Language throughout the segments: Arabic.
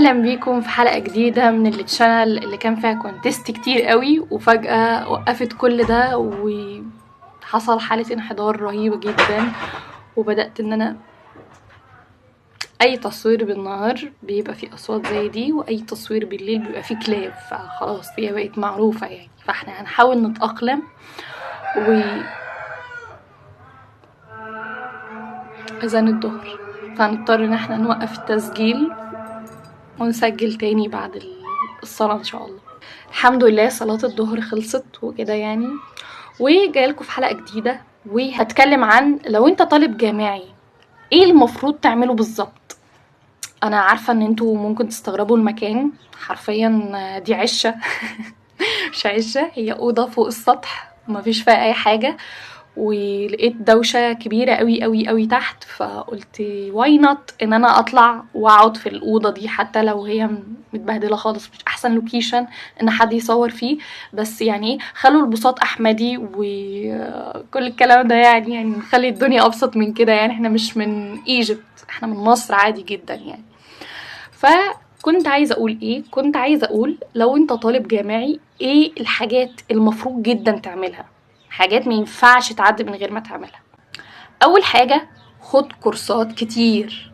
اهلا بيكم في حلقة جديدة من التشانل اللي كان فيها كونتست كتير قوي، وفجأة وقفت كل ده وحصل حالة انحدار رهيبة جدا. وبدأت ان انا اي تصوير بالنهار بيبقى فيه اصوات زي دي، واي تصوير بالليل بيبقى فيه كلاب، فخلاص هي بقت معروفة يعني. فاحنا هنحاول نتأقلم اذان الظهر، فهنضطر ان احنا نوقف التسجيل ونسجل تاني بعد الصلاة ان شاء الله. الحمد لله صلاة الظهر خلصت وكده يعني، وجايلكوا في حلقة جديدة وهتكلم عن لو انت طالب جامعي ايه المفروض تعمله بالظبط. انا عارفة ان انتوا ممكن تستغربوا المكان، حرفيا دي عشة مش عشة، هي أوضة فوق السطح مفيش فيها اي حاجة، ولقيت دوشة كبيرة قوي قوي قوي تحت، فقلت واي نوت ان انا اطلع واقعد في الأوضة دي، حتى لو هي متبهدلة خالص، مش احسن لوكيشن ان حد يصور فيه، بس يعني خلوا البساط احمدي وكل الكلام ده يعني نخلي الدنيا ابسط من كده يعني. احنا مش من ايجيبت، احنا من مصر عادي جدا يعني. فكنت عايزة اقول ايه، كنت عايزة اقول لو انت طالب جامعي ايه الحاجات المفروض جدا تعملها، حاجات ما ينفعش تعدي من غير ما تعملها. اول حاجة خد كورسات كتير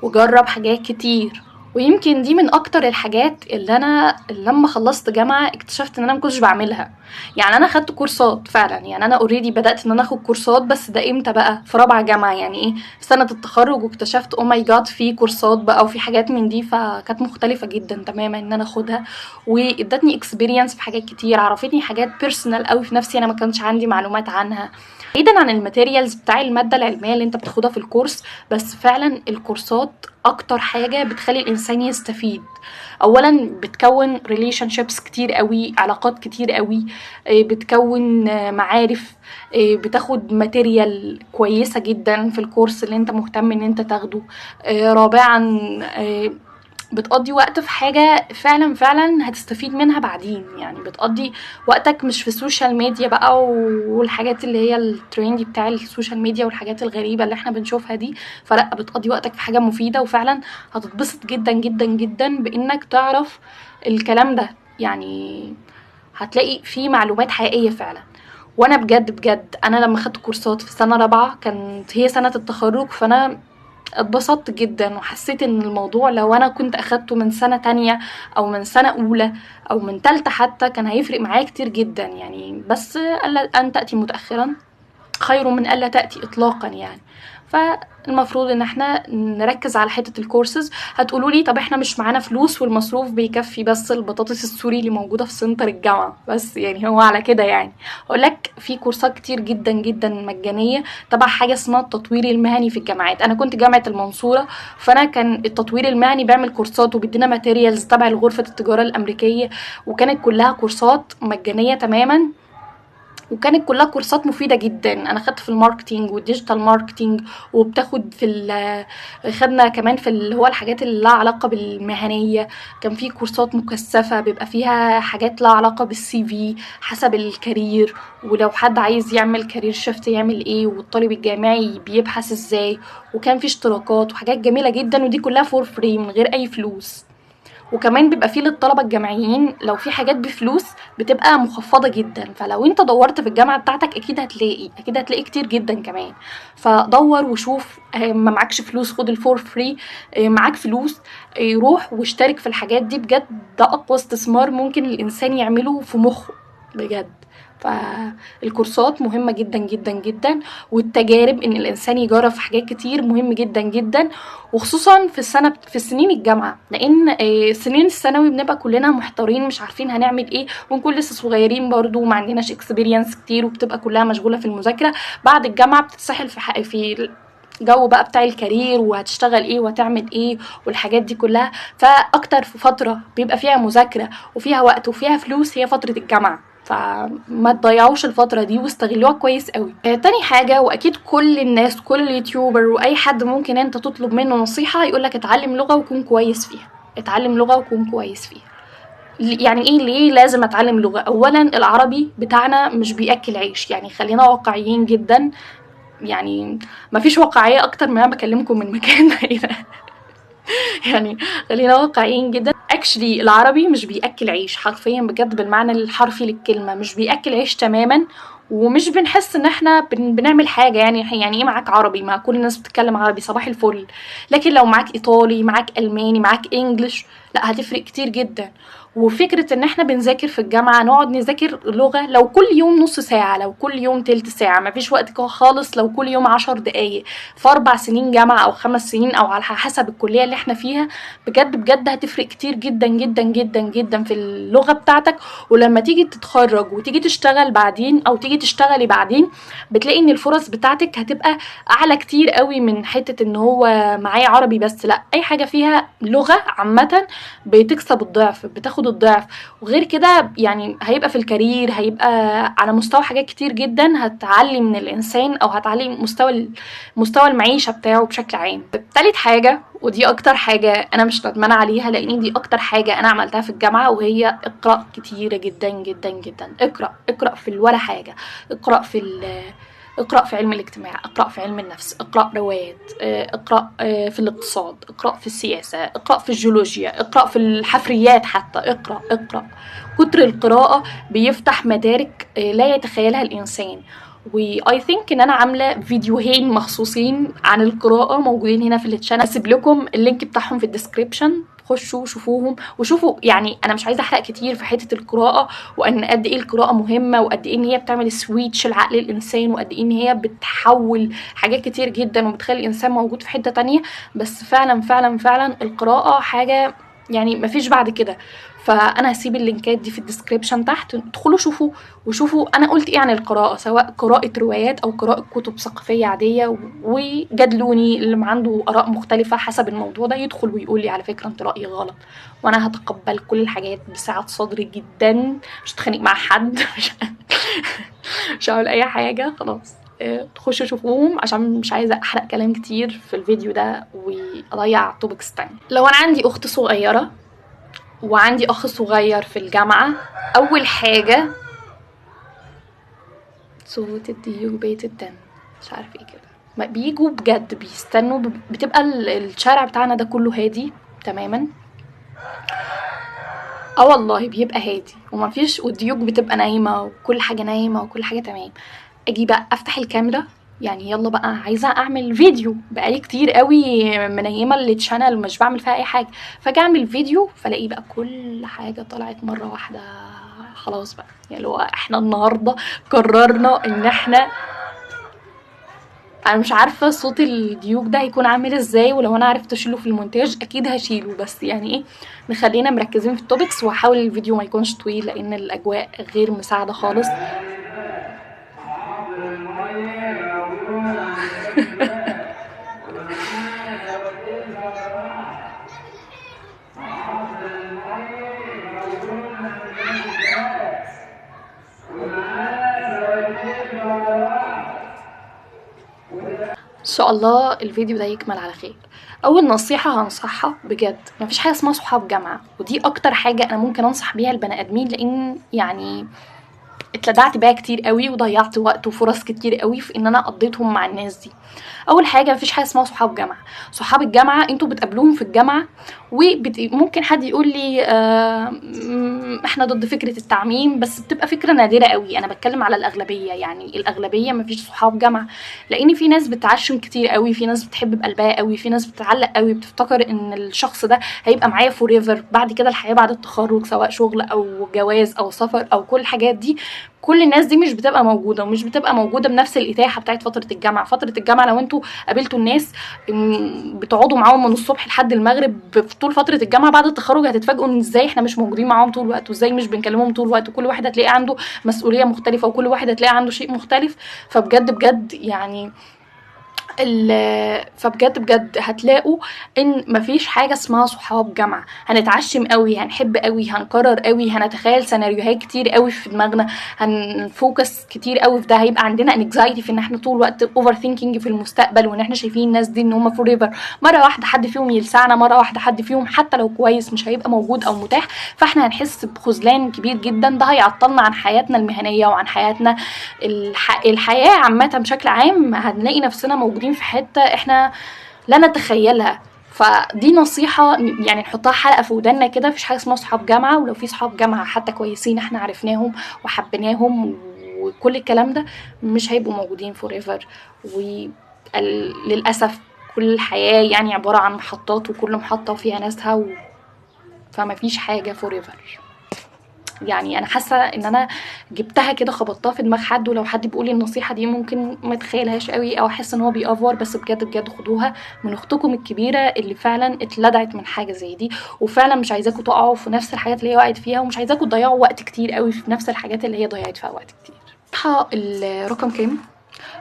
وجرب حاجات كتير، ويمكن دي من اكتر الحاجات اللي انا لما خلصت جامعة اكتشفت ان انا مكنتش بعملها. يعني انا خدت كورسات فعلا، يعني انا اوريدي بدأت ان انا اخد كورسات، بس ده امتى بقى؟ في رابعة جامعة، يعني ايه، في سنة التخرج، واكتشفت او ماي جاد في كورسات بقى وفي حاجات من دي، فكانت مختلفة جدا تماما ان انا اخدها، وادتني اكسبيرينس في حاجات كتير، عرفتني حاجات بيرسونال قوي في نفسي انا ما كانش عندي معلومات عنها، بعيدا عن الماتيريالز بتاع المادة العلمية اللي انت بتاخدها في الكورس. بس فعلا الكورسات اكتر حاجة بتخلي الانسان يستفيد. اولا بتكون relationships كتير قوي، علاقات كتير قوي، بتكون معارف، بتاخد ماتيريال كويسة جدا في الكورس اللي انت مهتم ان انت تاخده. رابعا بتقضي وقت في حاجة فعلا فعلا هتستفيد منها بعدين، يعني بتقضي وقتك مش في السوشيال ميديا بقى والحاجات اللي هي التريندي بتاع السوشيال ميديا والحاجات الغريبة اللي احنا بنشوفها دي. فلا، بتقضي وقتك في حاجة مفيدة، وفعلا هتتبسط جدا جدا جدا بانك تعرف الكلام ده، يعني هتلاقي فيه معلومات حقيقية فعلا. وانا بجد بجد انا لما خدت كورسات في سنة رابعة كانت هي سنة التخرج، فانا اتبسطت جدا وحسيت ان الموضوع لو انا كنت اخدته من سنة تانية او من سنة اولى او من تالتة حتى كان هيفرق معايا كتير جدا يعني. بس ألا ان تأتي متأخرا خير من ألا تأتي إطلاقا يعني. فالمفروض ان احنا نركز على حتة الكورسز. هتقولولي طب احنا مش معانا فلوس والمصروف بيكفي بس البطاطس السوري اللي موجودة في سنتر الجامعة بس، يعني هو على كده يعني. اقولك في كورسات كتير جدا جدا مجانية تبع حاجة اسمها التطوير المهني في الجامعات. انا كنت جامعة المنصورة، فانا كان التطوير المهني بيعمل كورسات وبيدينا ماتيريالز تبع غرفة التجارة الامريكية، وكانت كلها كورسات مجانية تماما، وكانت كلها كورسات مفيدة جدا. انا خدت في الماركتينج والديجيتال ماركتينج، وبتاخد خدنا كمان في اللي هو الحاجات اللي لها علاقة بالمهنية. كان في كورسات مكثفة بيبقى فيها حاجات لها علاقة بالسي في حسب الكارير، ولو حد عايز يعمل كارير شيفت يعمل ايه، والطالب الجامعي بيبحث ازاي. وكان في اشتراكات وحاجات جميلة جدا، ودي كلها فور فري من غير اي فلوس. وكمان بيبقى فيه للطلبة الجامعيين لو في حاجات بفلوس بتبقى مخفضة جدا، فلو انت دورت في الجامعة بتاعتك اكيد هتلاقي كتير جدا كمان. فدور وشوف، ما معكش فلوس خد الفور فري، معاك فلوس روح واشترك في الحاجات دي. بجد ده اقوى استثمار ممكن الانسان يعمله في مخه بجد. فالكورسات مهمة جدا جدا جدا، والتجارب ان الانسان يجرب في حاجات كتير مهم جدا جدا، وخصوصا في سنين الجامعة، لان سنين الثانوي بنبقى كلنا محتارين مش عارفين هنعمل ايه، ونكون لسه صغيرين برضو وما عندناش اكسبيرينس كتير، وبتبقى كلها مشغولة في المذاكرة. بعد الجامعة بتتسحل في جو بقى بتاع الكارير، وهتشتغل ايه وهتعمل ايه والحاجات دي كلها. فاكتر فترة بيبقى فيها مذاكرة وفيها وقت وفيها فلوس هي فترة الجامعة، فما تضيعوش الفترة دي واستغلوها كويس قوي. تاني حاجة، واكيد كل الناس كل اليوتيوبر واي حد ممكن انت تطلب منه نصيحة يقولك اتعلم لغة وكون كويس فيها، اتعلم لغة وكون كويس فيها. يعني ايه ليه لازم اتعلم لغة؟ اولا العربي بتاعنا مش بياكل عيش، يعني خلينا واقعيين جدا، يعني مفيش واقعية اكتر من انا بكلمكم من مكان بعيد يعني خلينا واقعيين جدا. اكشلي العربي مش بياكل عيش حرفيا بجد بالمعنى الحرفي للكلمه، مش بياكل عيش تماما، ومش بنحس ان احنا بنعمل حاجه. يعني ايه معاك عربي؟ ما كل الناس بتتكلم عربي صباح الفل. لكن لو معاك ايطالي، معاك الماني، معاك انجلش، لا هتفرق كتير جدا. وفكرة ان احنا بنذاكر في الجامعة، نقعد نذاكر لغة لو كل يوم نص ساعة، لو كل يوم تلت ساعة، مفيش وقت خالص، لو كل يوم 10 دقايق في 4 سنين جامعة او 5 سنين او على حسب الكلية اللي احنا فيها، بجد بجد هتفرق كتير جدا جدا جدا جدا في اللغة بتاعتك. ولما تيجي تتخرج وتيجي تشتغل بعدين او تيجي تشتغلي بعدين، بتلاقي ان الفرص بتاعتك هتبقى اعلى كتير قوي من حتة ان هو معايا عربي بس. لا، اي حاجة فيها لغة عامة بتكسب الضعف، بتاخد الضعف. وغير كده يعني هيبقى في الكارير، هيبقى على مستوى حاجات كتير جدا، هتعلي من الانسان او هتعلي مستوى المعيشة بتاعه بشكل عام. تالت حاجة، ودي اكتر حاجة انا مش ندمانة عليها لان دي اكتر حاجة انا عملتها في الجامعة، وهي اقرأ كتير جدا جدا جدا. اقرأ في ولا حاجة. اقرأ في علم الاجتماع، اقرأ في علم النفس، اقرأ روايات، اقرأ في الاقتصاد، اقرأ في السياسة، اقرأ في الجيولوجيا، اقرأ في الحفريات حتى. اقرأ. كتر القراءة بيفتح مدارك لا يتخيلها الإنسان. واي ثينك ان انا عامله فيديوهين مخصوصين عن القراءه موجودين هنا في التشانل، هسيب لكم اللينك بتاعهم في الديسكريبشن، خشوا شوفوهم وشوفوا. يعني انا مش عايزه احرق كتير في حته القراءه، وان قد ايه القراءه مهمه، وقد ايه ان هي بتعمل سويتش لعقل الانسان، وقد ايه ان هي بتحول حاجات كتير جدا وبتخلي الانسان موجود في حته تانية. بس فعلا فعلا فعلا القراءه حاجه يعني مفيش بعد كده. فانا هسيب اللينكات دي في الديسكريبشن تحت، ادخلوا شوفوا وشوفوا انا قلت ايه عن القراءه، سواء قراءه روايات او قراءه كتب ثقافيه عاديه. وجادلوني اللي عنده اراء مختلفه حسب الموضوع ده يدخل ويقول لي على فكره انت رايك غلط، وانا هتقبل كل الحاجات بسعه صدري جدا. مش هتخانق مع حد، مش هعمل اي حاجه خلاص. تخشوا شوفوهم عشان مش عايزه احرق كلام كتير في الفيديو ده واضيع توبكس تاني. لو انا عندي اخت صغيره وعندي اخ صغير في الجامعه، اول حاجه صوت الديوك بيت الدم، مش عارف ايه كده، بيجوا بجد بيستنوا، بتبقى الشارع بتاعنا ده كله هادي تماما. والله بيبقى هادي ومفيش، والديوك بتبقى نايمه وكل حاجه نايمه وكل حاجه تمام. اجي بقى افتح الكاميرا، يعني يلا بقى عايزه اعمل فيديو، بقالي كتير قوي منيمه التشانل ومش بعمل فيها اي حاجه، فاجي اعمل فيديو فلاقي بقى كل حاجه طلعت مره واحده. خلاص بقى يعني لو احنا النهارده قررنا ان احنا، انا مش عارفه صوت الديوك ده هيكون عامل ازاي، ولو انا عرفت اشيله في المونتاج اكيد هشيله، بس يعني ايه، نخلينا مركزين في التوبكس، وهحاول الفيديو ما يكونش طويل لان الاجواء غير مساعده خالص. ان شاء الله الفيديو ده يكمل على خير. اول نصيحه هنصحها بجد، مفيش حاجه اسمها صحاب جامعه، ودي اكتر حاجه انا ممكن انصح بيها البني ادمين، لان يعني اتلدعت بيها كتير قوي وضيعت وقت وفرص كتير قوي في ان انا قضيتهم مع الناس دي. اول حاجه مفيش حاجه اسمها صحاب جامعه. صحاب الجامعه انتوا بتقابلوهم في الجامعه، وممكن حد يقول لي احنا ضد فكره التعميم، بس بتبقى فكره نادره قوي. انا بتكلم على الاغلبيه، يعني الاغلبيه مفيش صحاب جامعه، لان في ناس بتعشم كتير قوي، في ناس بتحب بقلبها قوي، في ناس بتتعلق قوي، بتفتكر ان الشخص ده هيبقى معايا فور ايفر بعد كده، الحياه بعد التخرج سواء شغل او جواز او سفر او كل الحاجات دي. كل الناس دي مش بتبقى موجوده، ومش بتبقى موجوده بنفس الاتاحه بتاعت فتره الجامعه. فتره الجامعه لو انتوا قابلتوا الناس بتقعدوا معاهم من الصبح لحد المغرب في طول فتره الجامعه، بعد التخرج هتتفاجئوا ان ازاي احنا مش موجودين معاهم طول الوقت، وازاي مش بنكلمهم طول الوقت، وكل واحد هتلاقي عنده مسؤوليه مختلفه، وكل واحد هتلاقي عنده شيء مختلف. فبجد بجد يعني فبجد بجد هتلاقوا ان مفيش حاجه اسمها صحاب جامعه. هنتعشم قوي، هنحب قوي، هنكرر قوي، هنتخيل سيناريوهات كتير قوي في دماغنا، هنفوكس كتير قوي في ده، هيبقى عندنا انكزايتي في ان احنا طول الوقت اوفر ثينكينج في المستقبل، وان احنا شايفين الناس دي ان هم فور ايفر، مره واحده حد فيهم يلسعنا، مره واحده حد فيهم حتى لو كويس مش هيبقى موجود او متاح، فاحنا هنحس بخذلان كبير جدا. ده هيعطلنا عن حياتنا المهنيه وعن حياتنا الحياه عامه بشكل عام. هنلاقي نفسنا موجودين في حته احنا لا نتخيلها. فدي نصيحة يعني نحطها حلقة في ودنا كده. مفيش حاجة اسمها صحاب جامعة، ولو في صحاب جامعة حتى كويسين احنا عرفناهم وحبيناهم وكل الكلام ده، مش هيبقوا موجودين forever. وللأسف كل الحياة يعني عبارة عن محطات، وكل محطة فيها ناسها فما فيش حاجة forever. يعني انا حاسه ان انا جبتها كده خبطتها في دماغ حد، ولو حد بيقول لي النصيحه دي ممكن ما تخيلهاش قوي او احس ان هو بيأفور، بس بجد بجد خدوها من اختكم الكبيره اللي فعلا اتلدعت من حاجه زي دي، وفعلا مش عايزاكم تقعوا في نفس الحاجات اللي هي وقعت فيها، ومش عايزاكم تضيعوا وقت كتير قوي في نفس الحاجات اللي هي ضيعت فيها وقت كتير. الرقم كام؟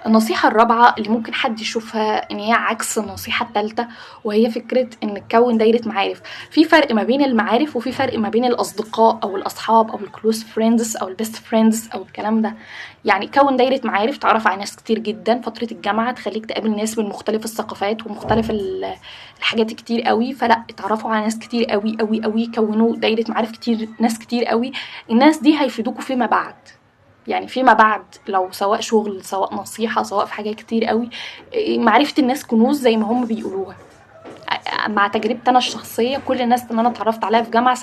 النصيحة الرابعة اللي ممكن حد يشوفها ان هي عكس النصيحة الثالثة، وهي فكرة ان تكون دايرة معارف. في فرق ما بين المعارف وفي فرق ما بين الاصدقاء او الاصحاب او الكلوز فريندز او البيست فريندز او الكلام ده. يعني كون دايرة معارف، تعرف على ناس كتير جدا. فترة الجامعة تخليك تقابل ناس من مختلف الثقافات ومختلف الحاجات كتير قوي، فلا اتعرفوا على ناس كتير قوي قوي قوي، كونوا دايرة معارف كتير، ناس كتير قوي. الناس دي هيفيدوكوا فيما بعد، يعني فيما بعد لو سواء شغل سواء نصيحة سواء في حاجات كتير قوي. معرفة الناس كنوز زي ما هم بيقولوها. مع تجربتي انا الشخصيه، كل الناس اللي انا اتعرفت عليها في جامعه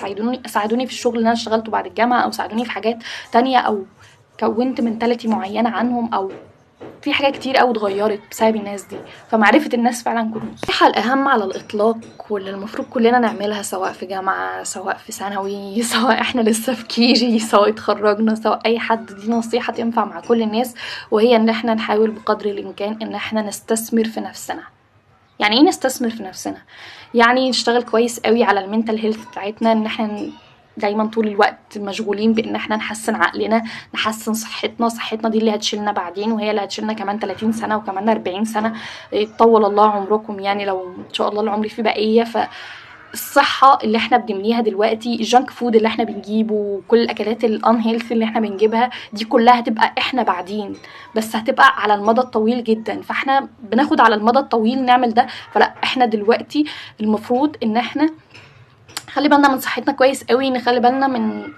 ساعدوني في الشغل اللي انا اشتغلته بعد الجامعه، او ساعدوني في حاجات تانية، او كونت منتاليتي معينه عنهم، او في حاجات كتير قوي اتغيرت بسبب الناس دي. فمعرفة الناس فعلا كنوز. النصيحة الأهم على الإطلاق واللي المفروض كلنا نعملها، سواء في جامعة سواء في ثانوي سواء احنا لسه في كيجي سواء اتخرجنا سواء أي حد، دي نصيحة تنفع مع كل الناس، وهي إن احنا نحاول بقدر الإمكان إن احنا نستثمر في نفسنا. يعني ايه نستثمر في نفسنا؟ يعني نشتغل كويس قوي على المنتال هيلث بتاعتنا، ان احنا دايما طول الوقت مشغولين بان احنا نحسن عقلنا، نحسن صحتنا دي اللي هتشيلنا بعدين، وهي اللي هتشيلنا كمان 30 سنه وكمان 40 سنه. طول الله عمركم، يعني لو ان شاء الله العمر فيه بقيه. الصحة اللي احنا بنبنيها دلوقتي، الجانك فود اللي احنا بنجيبه، وكل الاكلات الان هيلثي اللي احنا بنجيبها، دي كلها هتبقى احنا بعدين، بس هتبقى على المدى الطويل جدا. فاحنا بناخد على المدى الطويل نعمل ده، فلا احنا دلوقتي المفروض ان احنا خلي بالنا من صحتنا كويس قوي، نخلي بالنا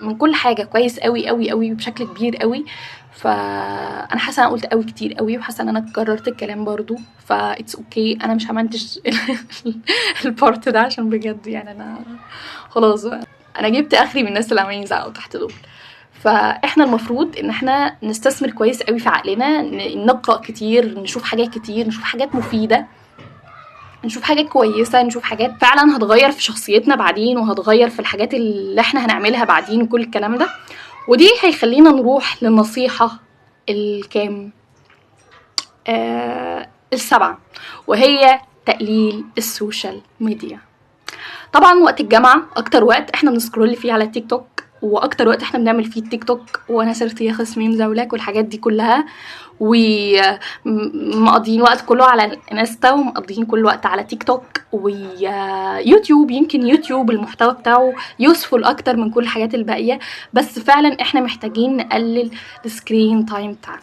من كل حاجه كويس قوي قوي قوي بشكل كبير قوي. فانا حاسه انا قلت قوي كتير قوي، وحاسه ان انا كررت الكلام برضو، فايتس اوكي. انا مش همنتج البارت ده عشان بجد يعني انا خلاص انا جبت اخري من الناس اللي عمالين يزعقوا تحت دول. فاحنا المفروض ان احنا نستثمر كويس قوي في عقلنا، نقرا كتير، نشوف حاجات كتير، نشوف حاجات مفيده، نشوف حاجات كويسة، نشوف حاجات فعلا هتغير في شخصيتنا بعدين، وهتغير في الحاجات اللي احنا هنعملها بعدين وكل الكلام ده. ودي هيخلينا نروح للنصيحة الكام السبعة، وهي تقليل السوشيال ميديا. طبعا وقت الجامعة اكتر وقت احنا بنسكرول فيه على التيك توك، واكتر وقت احنا بنعمل فيه التيك توك وانا صرت يا خصمي مزاولاك والحاجات دي كلها، ومقضيين وقت كله على الانستا، ومقضيين كل وقت على تيك توك ويوتيوب. يمكن يوتيوب المحتوى بتاعه يوسفول اكتر من كل الحاجات الباقيه، بس فعلا احنا محتاجين نقلل السكرين تايم بتاعنا.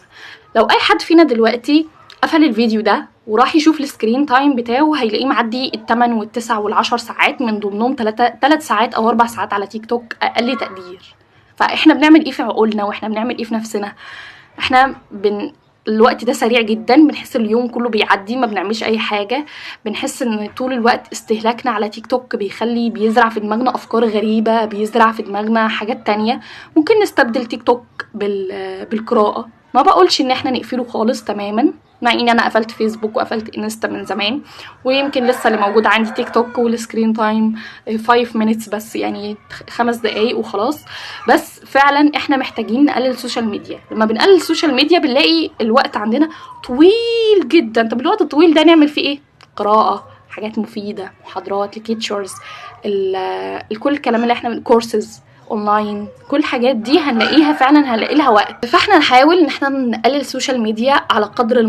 لو اي حد فينا دلوقتي قفل الفيديو ده وراح يشوف السكرين تايم بتاعه، هيلاقيه معدي 8 و9 و10 ساعات، من ضمنهم 3 ساعات او 4 ساعات على تيك توك اقل تقدير. فاحنا بنعمل ايه في عقولنا، واحنا بنعمل ايه في نفسنا؟ احنا الوقت ده سريع جدا، بنحس اليوم كله بيعدي ما بنعملش اي حاجه، بنحس ان طول الوقت استهلاكنا على تيك توك بيزرع في دماغنا افكار غريبه، بيزرع في دماغنا حاجات تانية. ممكن نستبدل تيك توك بالقراءه. ما بقولش ان احنا نقفله خالص تماما، مع ان انا قفلت فيسبوك وقفلت انستا من زمان، ويمكن لسه اللي موجود عندي تيك توك، والسكرين تايم 5 minutes بس، يعني 5 دقايق وخلاص. بس فعلا احنا محتاجين نقلل السوشيال ميديا. لما بنقلل السوشيال ميديا بنلاقي الوقت عندنا طويل جدا. طب الوقت الطويل ده نعمل فيه ايه؟ قراءة، حاجات مفيدة، محاضرات، ليكتشرز، كل الكلام اللي احنا كورسز اونلاين، كل الحاجات دي هنلاقيها فعلا، هنلاقي لها وقت. فاحنا نحاول ان احنا نقلل السوشيال ميديا على قدر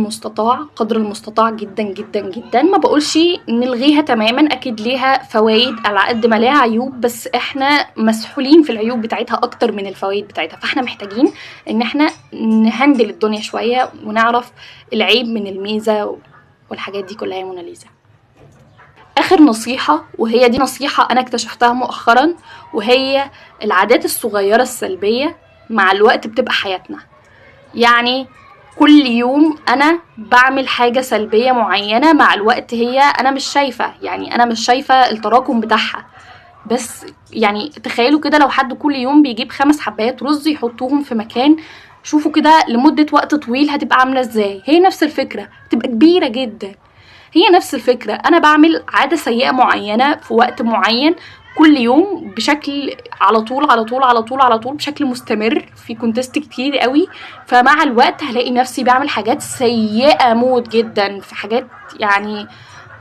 المستطاع جدا جدا جدا. ما بقولش نلغيها تماما، اكيد ليها فوائد على قد ما ليها عيوب، بس احنا مسحولين في العيوب بتاعتها اكتر من الفوائد بتاعتها. فاحنا محتاجين ان احنا نهندل الدنيا شويه، ونعرف العيب من الميزه والحاجات دي كلها يا موناليزا. اخر نصيحة، وهي دي نصيحة انا اكتشفتها مؤخرا، وهي العادات الصغيرة السلبية مع الوقت بتبقى حياتنا. يعني كل يوم انا بعمل حاجة سلبية معينة، مع الوقت هي انا مش شايفة، يعني انا مش شايفة التراكم بتاعها. بس يعني تخيلوا كده لو حد كل يوم بيجيب 5 حبات رز يحطوهم في مكان، شوفوا كده لمدة وقت طويل هتبقى عاملة ازاي. هي نفس الفكرة، تبقى كبيرة جدا. هي نفس الفكرة، انا بعمل عادة سيئة معينة في وقت معين كل يوم بشكل على طول على طول على طول على طول، بشكل مستمر في كونتست كتير قوي. فمع الوقت هلاقي نفسي بعمل حاجات سيئة موت جدا، في حاجات يعني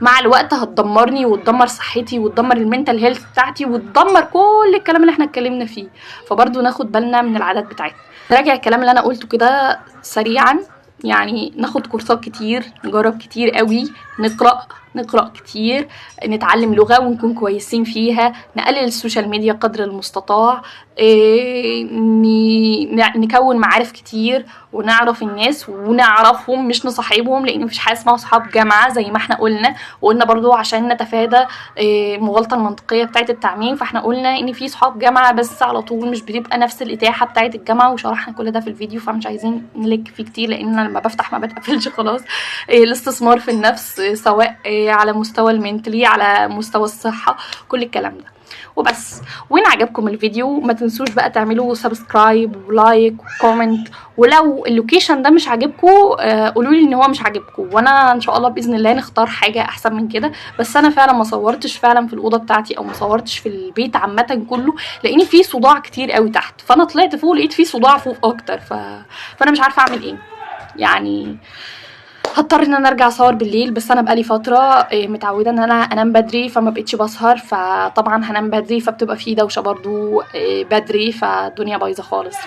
مع الوقت هتدمرني وتدمر صحتي وتدمر المنتال هيلث بتاعتي وتدمر كل الكلام اللي احنا اتكلمنا فيه. فبرضو ناخد بالنا من العادات بتاعتنا. نراجع الكلام اللي انا قلته كده سريعا. يعني ناخد كورسات كتير، نجرب كتير قوي، نقرأ كتير، نتعلم لغة ونكون كويسين فيها، نقلل السوشيال ميديا قدر المستطاع، نكون معارف كتير ونعرف الناس ونعرفهم مش نصاحبهم، لان مفيش حاجه اسمها صحاب جامعه زي ما احنا وقلنا برضو عشان نتفادى المغالطه المنطقيه بتاعه التعميم. فاحنا قلنا ان في صحاب جامعه بس على طول مش بتبقى نفس الاتاحه بتاعه الجامعه، وشرحنا كل ده في الفيديو، فمش عايزين نلك فيه كتير لان انا لما بفتح ما بتقفلش خلاص. الاستثمار في النفس سواء على مستوى المنتلي، على مستوى الصحه، كل الكلام ده وبس. وإن عجبكم الفيديو ما تنسوش بقى تعملوا سبسكرايب ولايك وكومنت، ولو اللوكيشن ده مش عاجبكم قولوا لي ان هو مش عاجبكم، وانا ان شاء الله باذن الله نختار حاجه احسن من كده. بس انا فعلا ما صورتش فعلا في الاوضه بتاعتي او ما صورتش في البيت عامه كله، لان في صداع كتير قوي تحت، فانا طلعت فوق لقيت في صداع فوق اكتر، فانا مش عارفه اعمل ايه. يعني هضطر ان انا ارجع اصور بالليل، بس انا بقالي فتره متعوده ان انا انام بدري، فما بقتش بسهر، فطبعا هنام بدري فبتبقى في دوشه برضو بدري، فالدنيا بايظه خالص.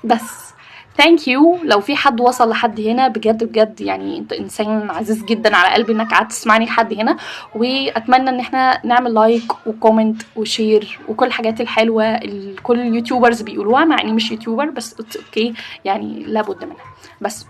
بس ثانك يو لو في حد وصل لحد هنا، بجد بجد يعني انت انسان عزيز جدا على قلبي انك قعدت تسمعني لحد هنا. واتمنى ان احنا نعمل لايك وكومنت وشير وكل الحاجات الحلوه اللي كل اليوتيوبرز بيقولوها، مع اني مش يوتيوبر بس اوكي يعني لابد منها. بس